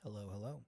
Hello, hello.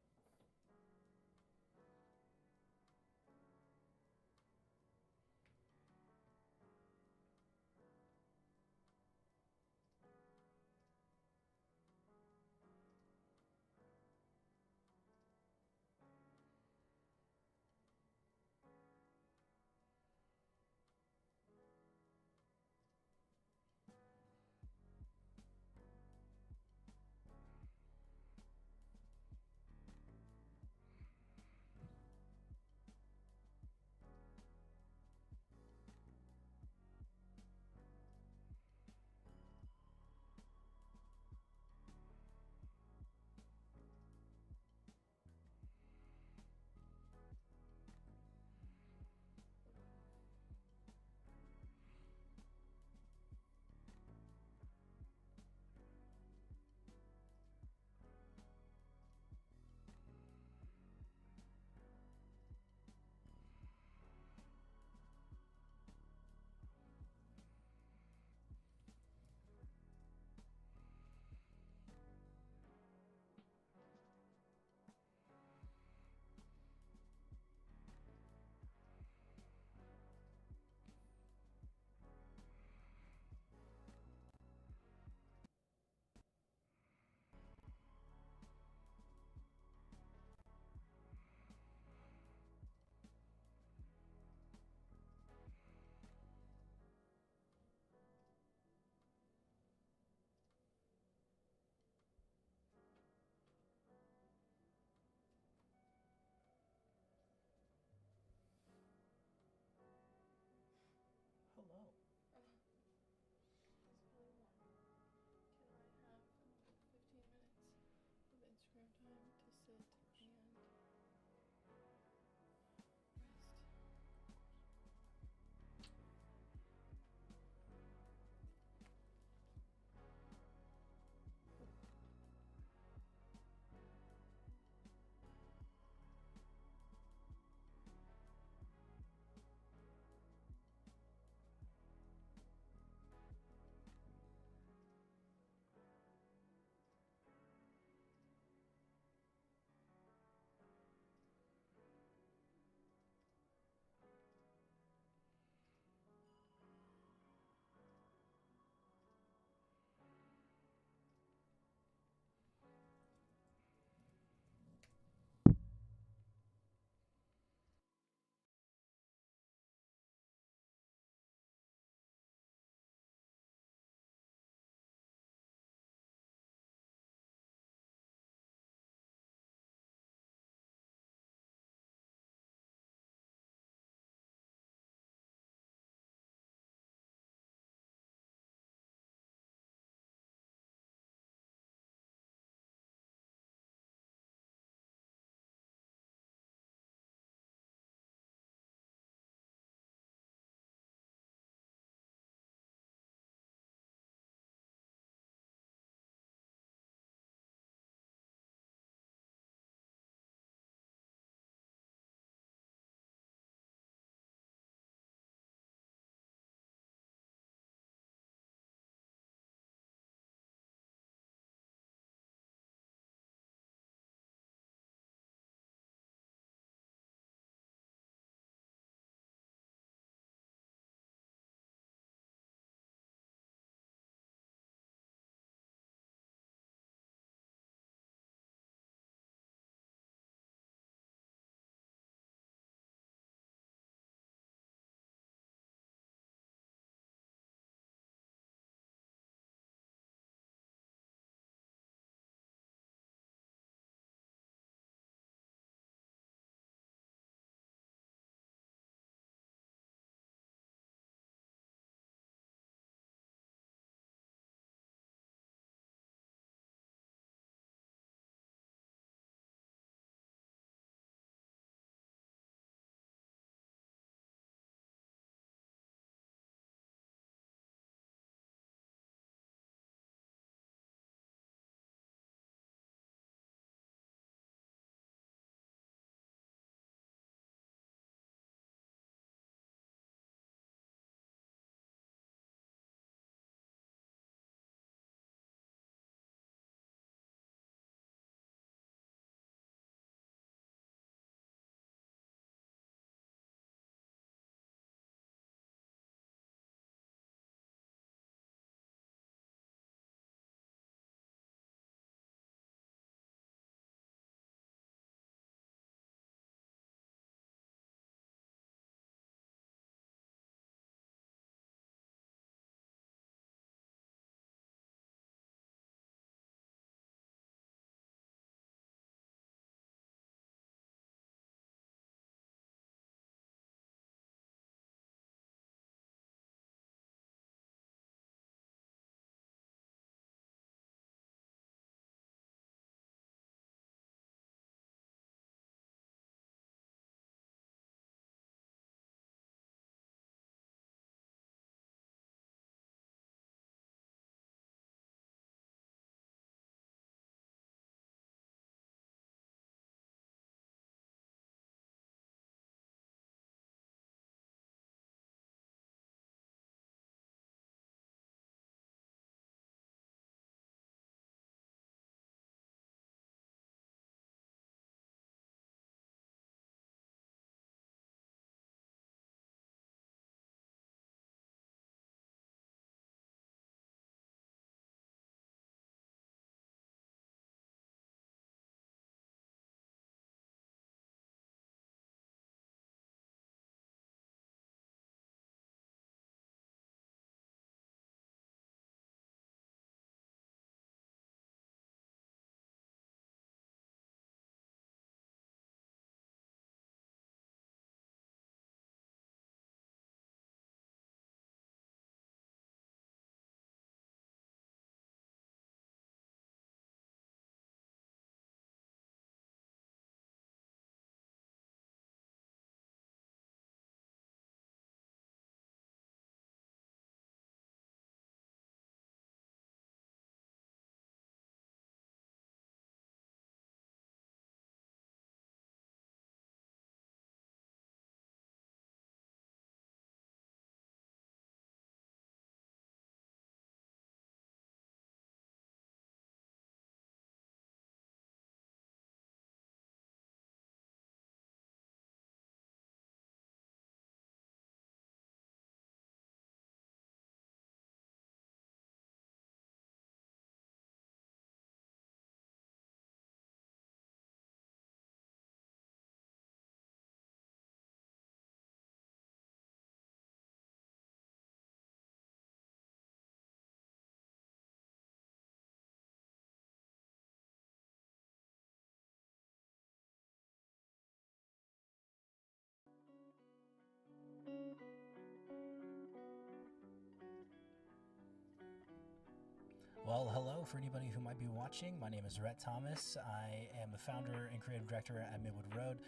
Well, hello for anybody who might be watching. My name is Rhett Thomas. I am the founder and creative director at Midwood Road.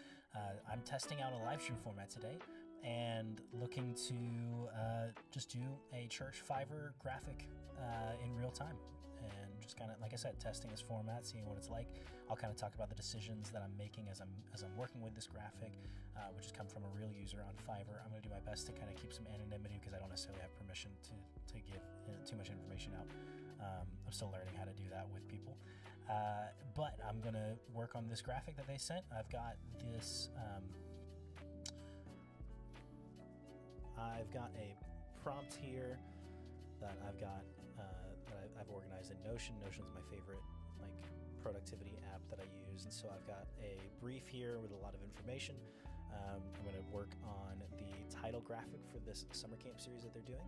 I'm testing out a live stream format today and looking to just do a church Fiverr graphic in real time. And just kind of, like I said, testing this format, seeing what it's like. I'll kind of talk about the decisions that I'm making as I'm working with this graphic, which has come from a real user on Fiverr. I'm going to do my best to kind of keep some anonymity because I don't necessarily have permission to give too much information out. I'm still learning how to do that with people. But I'm going to work on this graphic that they sent. I've got this... I've got a prompt here that I've got that I've organized in Notion. Notion's my favorite productivity app that I use, and so I've got a brief here with a lot of information. I'm going to work on the title graphic for this summer camp series that they're doing.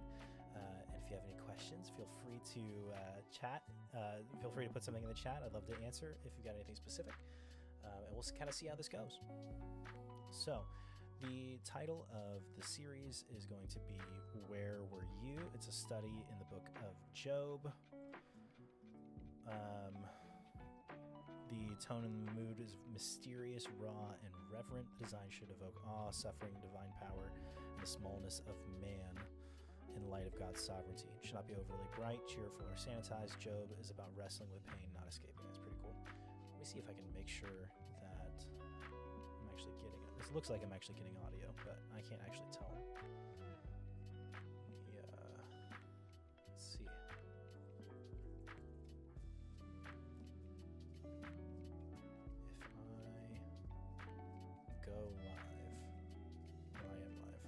And if you have any questions, feel free to chat. Feel free to put something in the chat. I'd love to answer if you've got anything specific. And we'll kind of see how this goes. So, the title of the series is going to be Where Were You? It's a study in the book of Job. The tone and the mood is mysterious, raw, and reverent. The design should evoke awe, suffering, divine power, and the smallness of man in light of God's sovereignty. It should not be overly bright, cheerful, or sanitized. Job is about wrestling with pain, not escaping. That's pretty cool. Let me see if I can make sure that I'm actually getting it. This looks like I'm actually getting audio, but I can't actually tell. Yeah. Let's see. If I go live, I am live.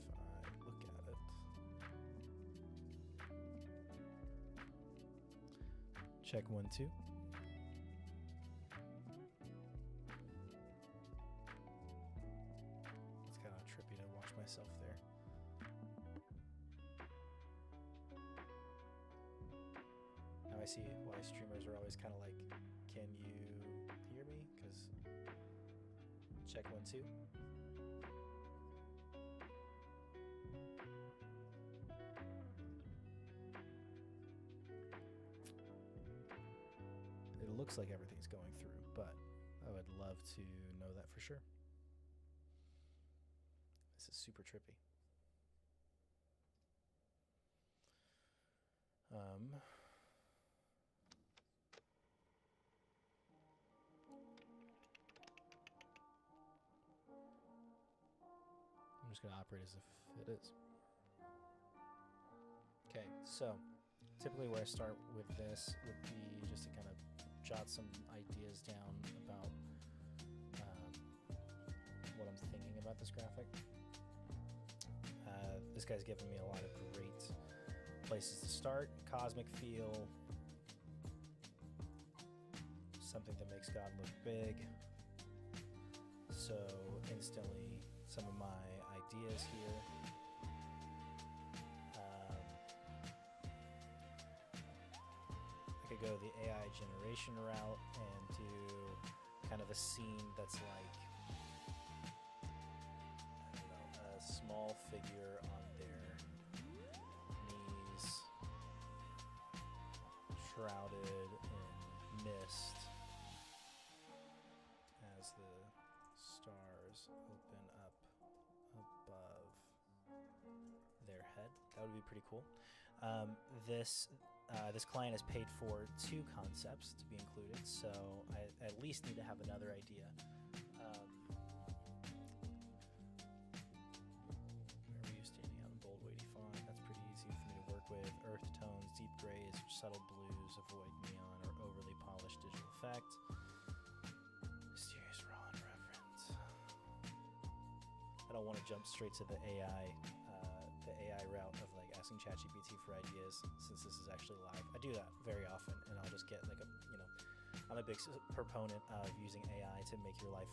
If I look at it, check 1, 2. Trippy to watch myself there. Now I see why streamers are always kind of like, can you hear me? Because check 1, 2. It looks like everything's going through, but I would love to know that for sure. This is super trippy. I'm just going to operate as if it is. Okay, so typically where I start with this would be just to kind of jot some ideas down about what I'm thinking about this graphic. This guy's given me a lot of great places to start. Cosmic feel, something that makes God look big. So instantly some of my ideas here. I could go the AI generation route and do kind of a scene that's like small figure on their knees, shrouded in mist, as the stars open up above their head. That would be pretty cool. This client has paid for 2 concepts to be included, so I at least need to have another idea. With earth tones, deep grays, subtle blues, avoid neon or overly polished digital effect. Mysterious, raw, and reverent. I don't want to jump straight to the AI route of like asking ChatGPT for ideas, since this is actually live. I do that very often, and I'll just get like I'm a big proponent of using AI to make your life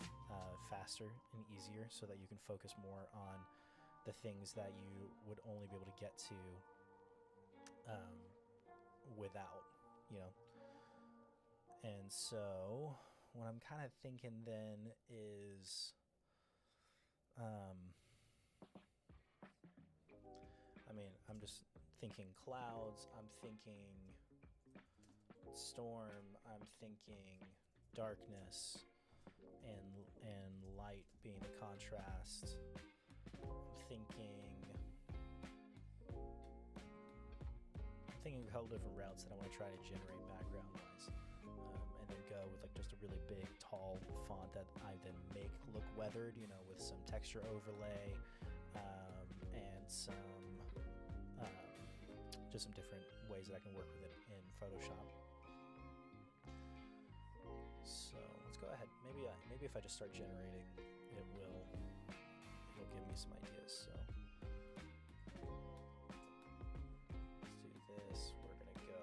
faster and easier, so that you can focus more on the things that you would only be able to get to without, and so what I'm kind of thinking then is I mean, I'm just thinking clouds, I'm thinking storm, I'm thinking darkness and light being the contrast. I'm thinking a couple different routes that I want to try to generate background wise, and then go with like just a really big tall font that I then make look weathered, you know, with some texture overlay, and just some different ways that I can work with it in Photoshop. So let's go ahead. Maybe if I just start generating, it'll give me some ideas. So let's do this. We're gonna go.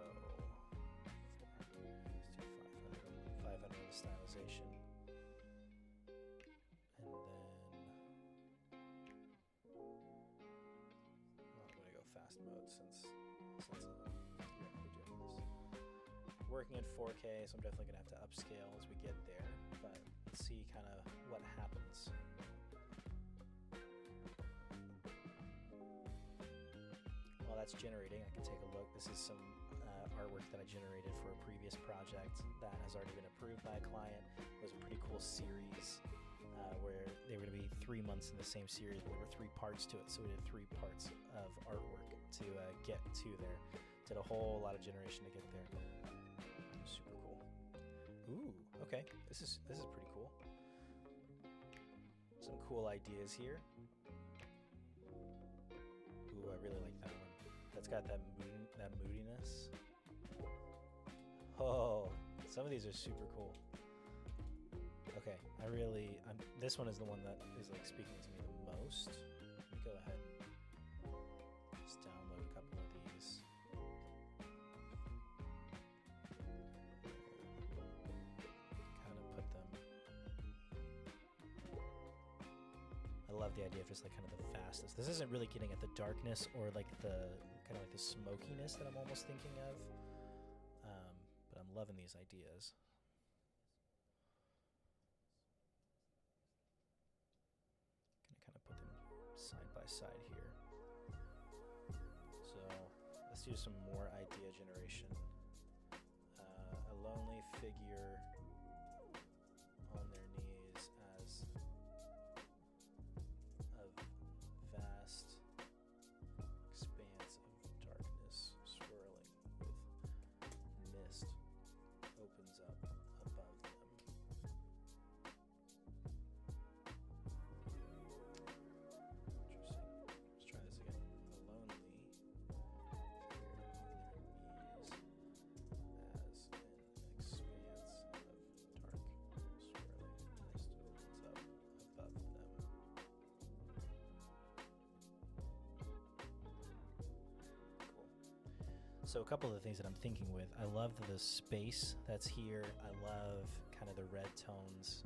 Let's do 500 stylization, and then I'm gonna go fast mode since we're doing this. Working at 4K, so I'm definitely gonna have to upscale as we get there, but let's see kind of what happens. While that's generating, I can take a look. This is some artwork that I generated for a previous project that has already been approved by a client. It was a pretty cool series where they were going to be 3 months in the same series, but there were 3 parts to it, so we did 3 parts of artwork to get to there. Did a whole lot of generation to get there. Super cool. Ooh, okay. This is pretty cool. Some cool ideas here. Ooh, I really like that one. That's got that moodiness. Oh, some of these are super cool. Okay, this one is the one that is like speaking to me the most. Let me go ahead and just download a couple of these. Kind of put them. I love the idea of just like kind of the fastest. This isn't really getting at the darkness or like the kind of like the smokiness that I'm almost thinking of. But I'm loving these ideas. Gonna kind of put them side by side here. So let's do some more idea generation. A lonely figure on their knees as a vast expanse of darkness swirling with mist opens up above them. Interesting. Let's try this again. A lonely figure on their knees as an expanse of dark swirling mist opens up above them. Cool. So a couple of the things that I'm thinking with, I love the space that's here. I love kind of the red tones.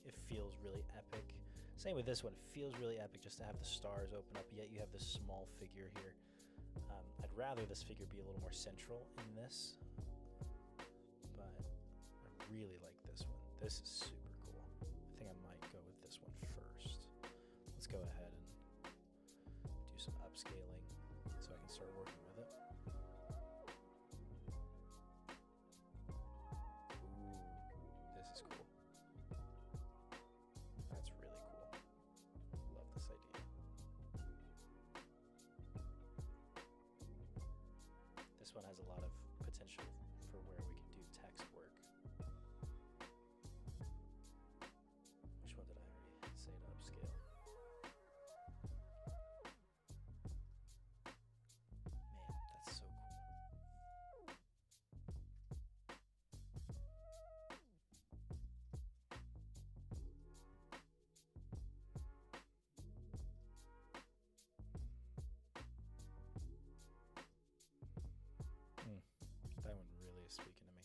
It feels really epic. Same with this one. It feels really epic just to have the stars open up, yet you have this small figure here. I'd rather this figure be a little more central in this, but I really like this one. This is super cool. I think I might go with this one first. Let's go ahead and do some upscaling so I can start working with it. Ooh, this is cool. That's really cool. Love this idea. This one has a lot of potential for where we can do text work. Which one did I already say to upscale? Man, that's so cool. That one really is speaking to me.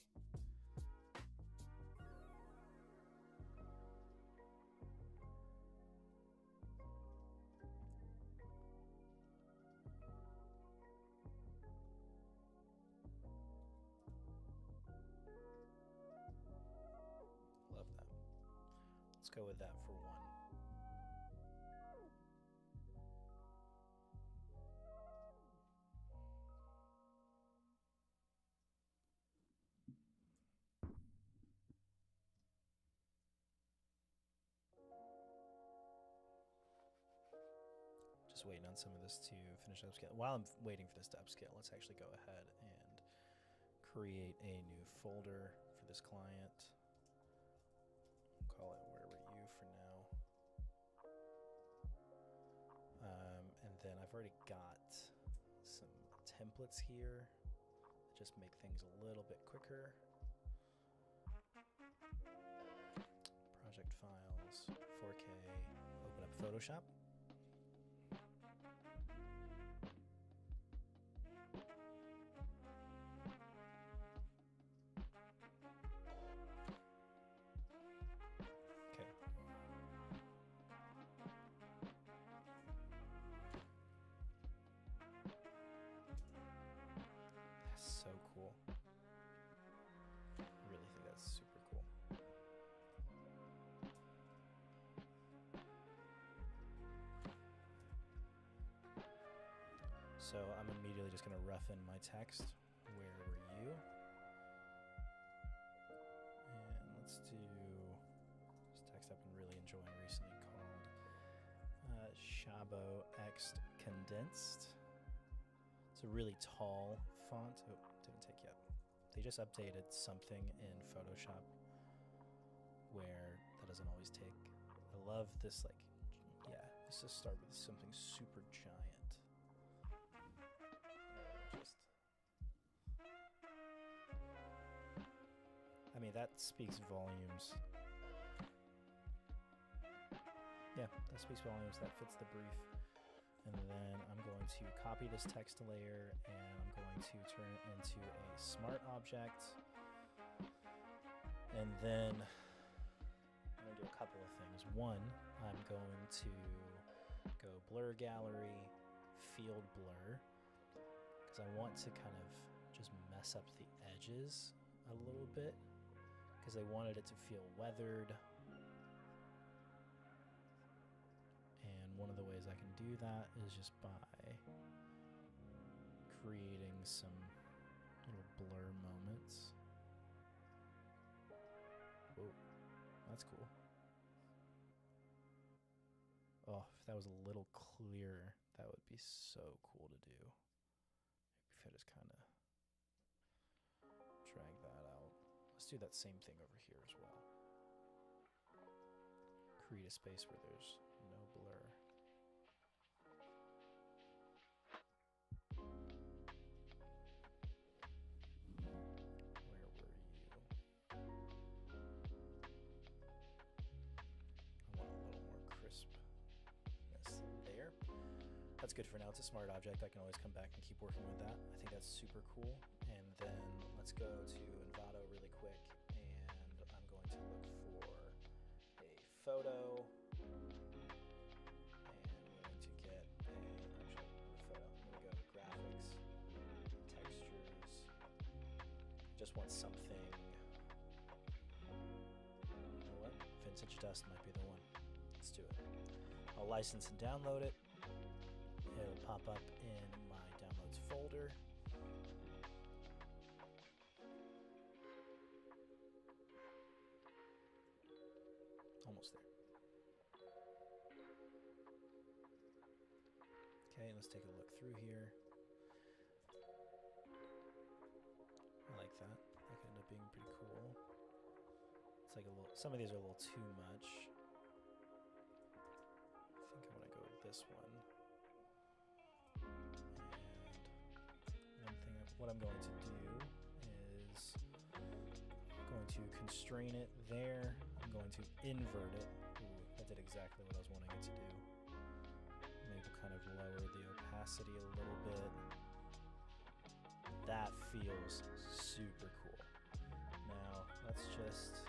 Love that. Let's go with that for one. just waiting on some of this to finish upscale. While I'm waiting for this to upscale, let's actually go ahead and create a new folder for this client. Call it Where Were You for now. And then I've already got some templates here that just make things a little bit quicker. Project files, 4K, open up Photoshop. Okay. That's so cool. I really think that's super cool. So I'm immediately just going to rough in my text. Where were you? And let's do this text I've been really enjoying recently called Shabo X Condensed. It's a really tall font. Oh, didn't take yet. They just updated something in Photoshop where that doesn't always take. I love this, like, yeah, let's just start with something super giant. I mean, that speaks volumes. Yeah, that speaks volumes. That fits the brief. And then I'm going to copy this text layer and I'm going to turn it into a smart object. And then I'm going to do a couple of things. One, I'm going to go blur gallery, field blur, because I want to kind of just mess up the edges a little bit, because I wanted it to feel weathered. And one of the ways I can do that is just by creating some little blur moments. Whoa, that's cool. Oh, if that was a little clearer, that would be so cool to do. Maybe if I just kind of drag that out. Let's do that same thing over here as well. Create a space where there's no blur. Where were you? I want a little more crispness there. That's good for now. It's a smart object. I can always come back and keep working with that. I think that's super cool. And then let's go to Envato really quick, and I'm going to look for a photo, and we're going to get a photo. I'm going to go to graphics, textures. Just want something. You know what? Vintage Dust might be the one. Let's do it. I'll license and download it. It'll pop up in my downloads folder. Almost there. Okay, let's take a look through here. I like that. That could end up being pretty cool. It's like a little, some of these are a little too much. I think I want to go with this one. And one thing, what I'm going to do is I'm going to constrain it there. I'm going to invert it. Ooh, that did exactly what I was wanting it to do. Maybe kind of lower the opacity a little bit. That feels super cool. Now, let's just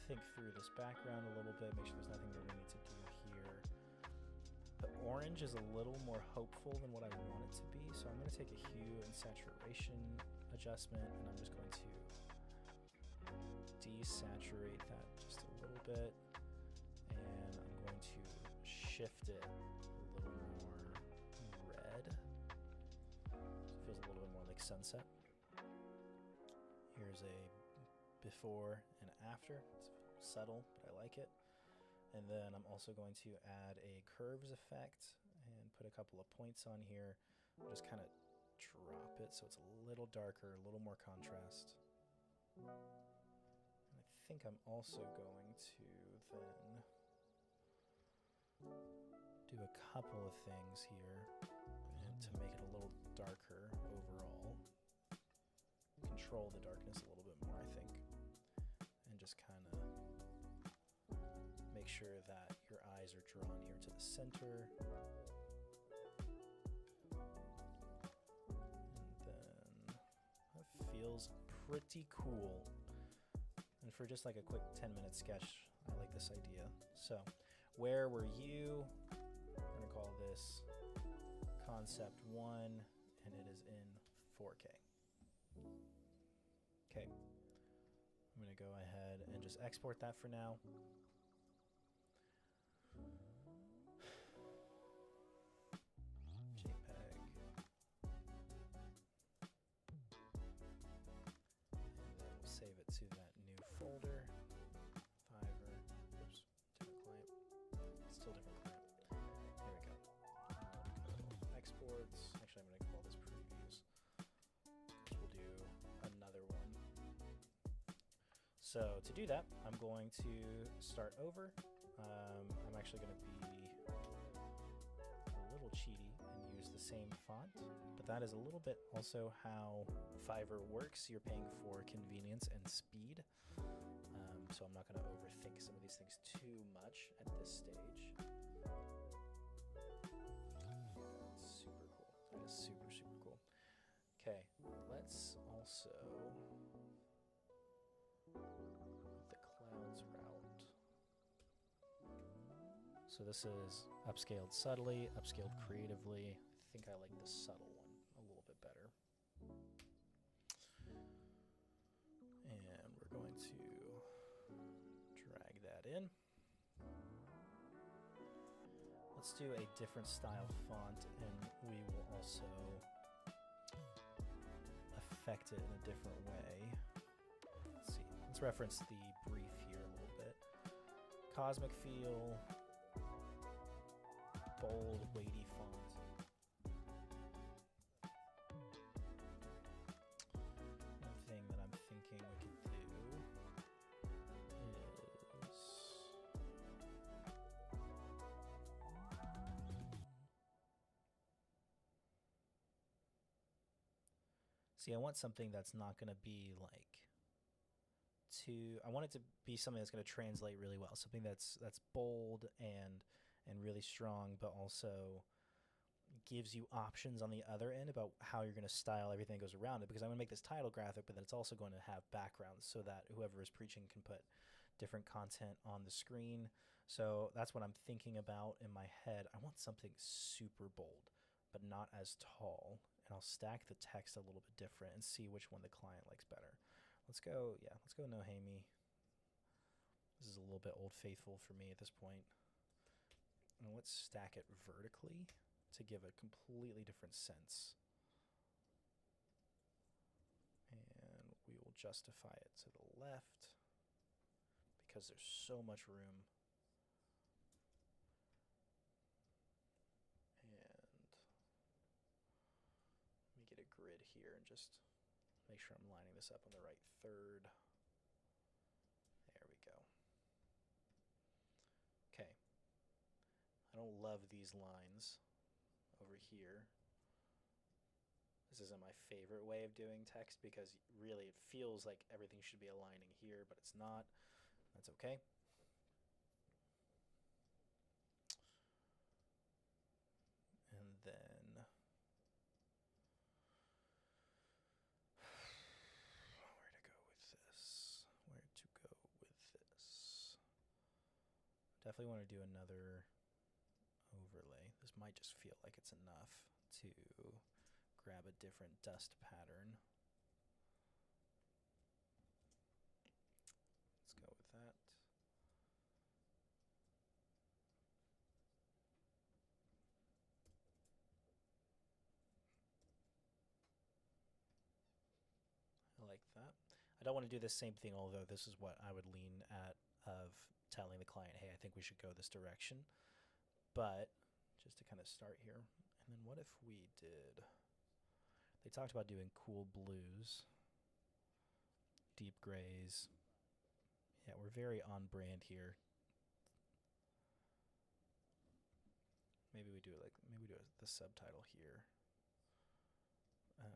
think through this background a little bit, make sure there's nothing that we need to do here. The orange is a little more hopeful than what I want it to be, so I'm going to take a hue and saturation adjustment, and I'm just going to desaturate that just a little bit, and I'm going to shift it a little more red. So it feels a little bit more like sunset. Here's a before and after. It's subtle, but I like it. And then I'm also going to add a curves effect and put a couple of points on here. I'll just kind of drop it so it's a little darker, a little more contrast. And I think I'm also going to then do a couple of things here and to make it a little darker overall. Control the darkness a little bit more, I think. And just kind of make sure that your eyes are drawn here to the center. And then that feels pretty cool. And for just like a quick 10-minute sketch, I like this idea. So, where were you? We're going to call this Concept 1, and it is in 4K. Okay. I'm going to go ahead and just export that for now. JPEG. And then we'll save it to that new folder. Fiverr. Oops. Different client. Still different client. There we go. Exports. Actually, I'm going to call this previews. We'll do another one. So to do that, I'm going to start over. I'm actually going to be a little cheaty and use the same font, but that is a little bit also how Fiverr works. You're paying for convenience and speed, so I'm not going to overthink some of these things too much at this stage. Super cool. That is super, super cool. Okay, let's also the clouds route. So this is upscaled subtly, upscaled creatively. I think I like the subtle one a little bit better. And we're going to drag that in. Let's do a different style font, and we will also affect it in a different way. Let's see. Let's reference the brief here a little bit. Cosmic feel, bold, weighty font. One thing that I'm thinking we could do is see, I want something that's not going to be like I want it to be something that's going to translate really well. Something that's bold and really strong, but also gives you options on the other end about how you're going to style everything that goes around it, because I'm going to make this title graphic, but then it's also going to have backgrounds so that whoever is preaching can put different content on the screen. So that's what I'm thinking about in my head. I want something super bold, but not as tall. And I'll stack the text a little bit different and see which one the client likes better. Let's go Nohemi. This is a little bit Old Faithful for me at this point. And let's stack it vertically to give a completely different sense. And we will justify it to the left because there's so much room. And let me get a grid here and just make sure I'm lining this up on the right third. There we go. Okay. I don't love these lines over here. This isn't my favorite way of doing text because really it feels like everything should be aligning here, but it's not. That's okay. And then where to go with this? Where to go with this? Definitely want to do another overlay. This might just feel like it's enough to grab a different dust pattern. Let's go with that. I like that. I don't want to do the same thing, although this is what I would lean at of telling the client, hey, I think we should go this direction. But just to kind of start here. And then what if we did, they talked about doing cool blues, deep grays. Yeah, we're very on brand here. Maybe we do like, maybe we do the subtitle here. A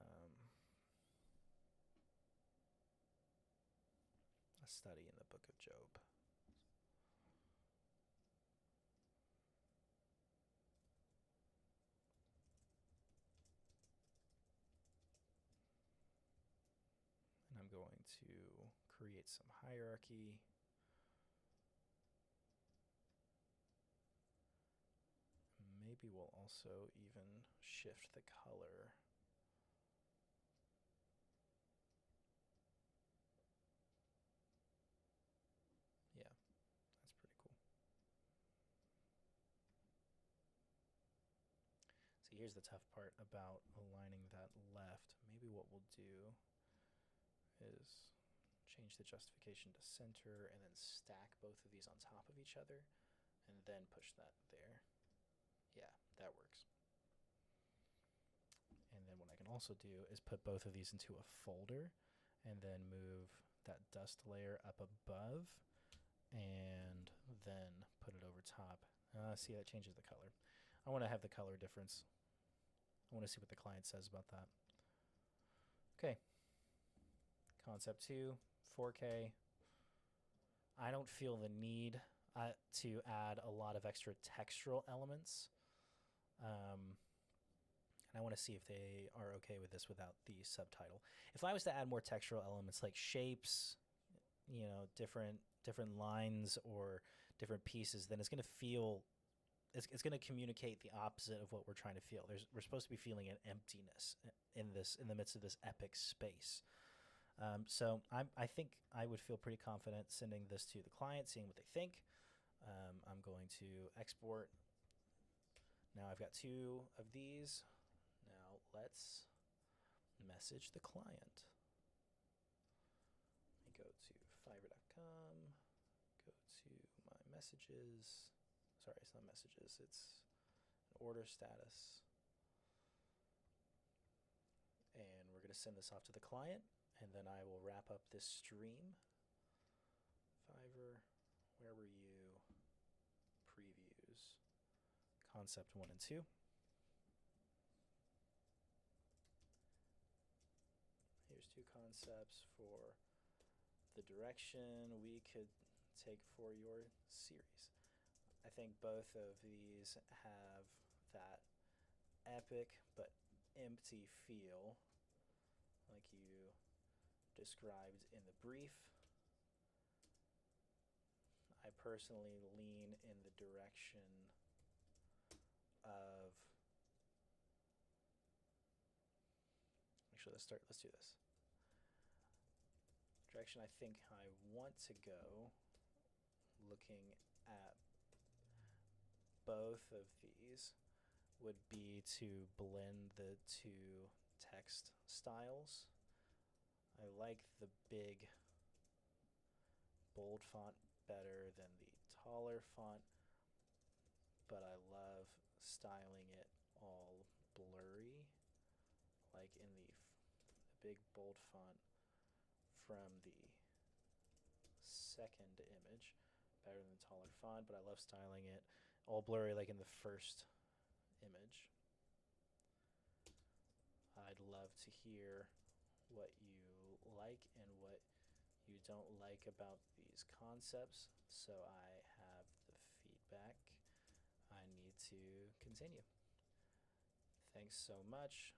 study in the book of Job. And I'm going to create some hierarchy. Maybe we'll also even shift the color. Yeah, that's pretty cool. See, here's the tough part about aligning that left. Maybe what we'll do is change the justification to center and then stack both of these on top of each other and then push that there. Yeah, that works. And then what I can also do is put both of these into a folder and then move that dust layer up above and then put it over top. See, that changes the color. I want to have the color difference. I want to see what the client says about that. Okay. Concept 2, 4K. I don't feel the need to add a lot of extra textural elements. And I want to see if they are okay with this without the subtitle. If I was to add more textural elements like shapes, you know, different lines or different pieces, then it's going to feel, it's going to communicate the opposite of what we're trying to feel. We're supposed to be feeling an emptiness in the midst of this epic space. So I think I would feel pretty confident sending this to the client, seeing what they think. I'm going to export. Now I've got 2 of these. Now let's message the client. Let me go to Fiverr.com, go to my messages. Sorry, it's not messages, it's an order status. And we're going to send this off to the client, and then I will wrap up this stream. Fiverr, where were you? Previews, concept 1 and 2. Here's 2 concepts for the direction we could take for your series. I think both of these have that epic but empty feel like you described in the brief. I personally lean in the direction of, actually let's do this. Direction I think I want to go, looking at both of these, would be to blend the 2 text styles. I like the big bold font better than the taller font, but I love styling it all blurry, like in the big bold font from the second image, better than the taller font, but I love styling it all blurry like in the first image. I'd love to hear what you like and what you don't like about these concepts, so I have the feedback I need to continue. Thanks so much.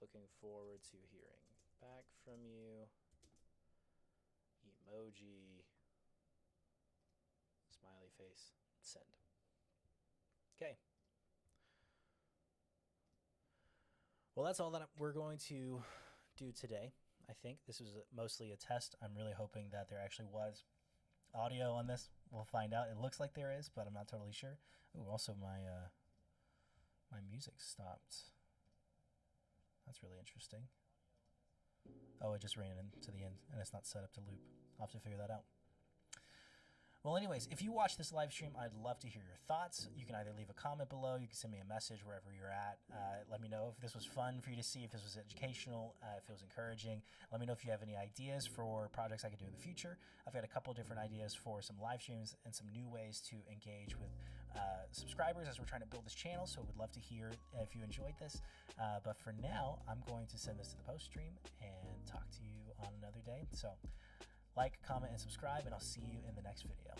Looking forward to hearing back from you. Emoji, smiley face, send. Okay. Well, that's all that we're going to do today. I think this was mostly a test. I'm really hoping that there actually was audio on this. We'll find out. It looks like there is, but I'm not totally sure. Ooh, also my my music stopped. That's really interesting. Oh, it just ran into the end, and it's not set up to loop. I'll have to figure that out. Well, anyways, if you watch this live stream, I'd love to hear your thoughts. You can either leave a comment below, you can send me a message wherever you're at. Let me know if this was fun for you to see, if this was educational, if it was encouraging. Let me know if you have any ideas for projects I could do in the future. I've got a couple different ideas for some live streams and some new ways to engage with subscribers as we're trying to build this channel, so would love to hear if you enjoyed this. But for now, I'm going to send this to the post stream and talk to you on another day. So like, comment, and subscribe, and I'll see you in the next video.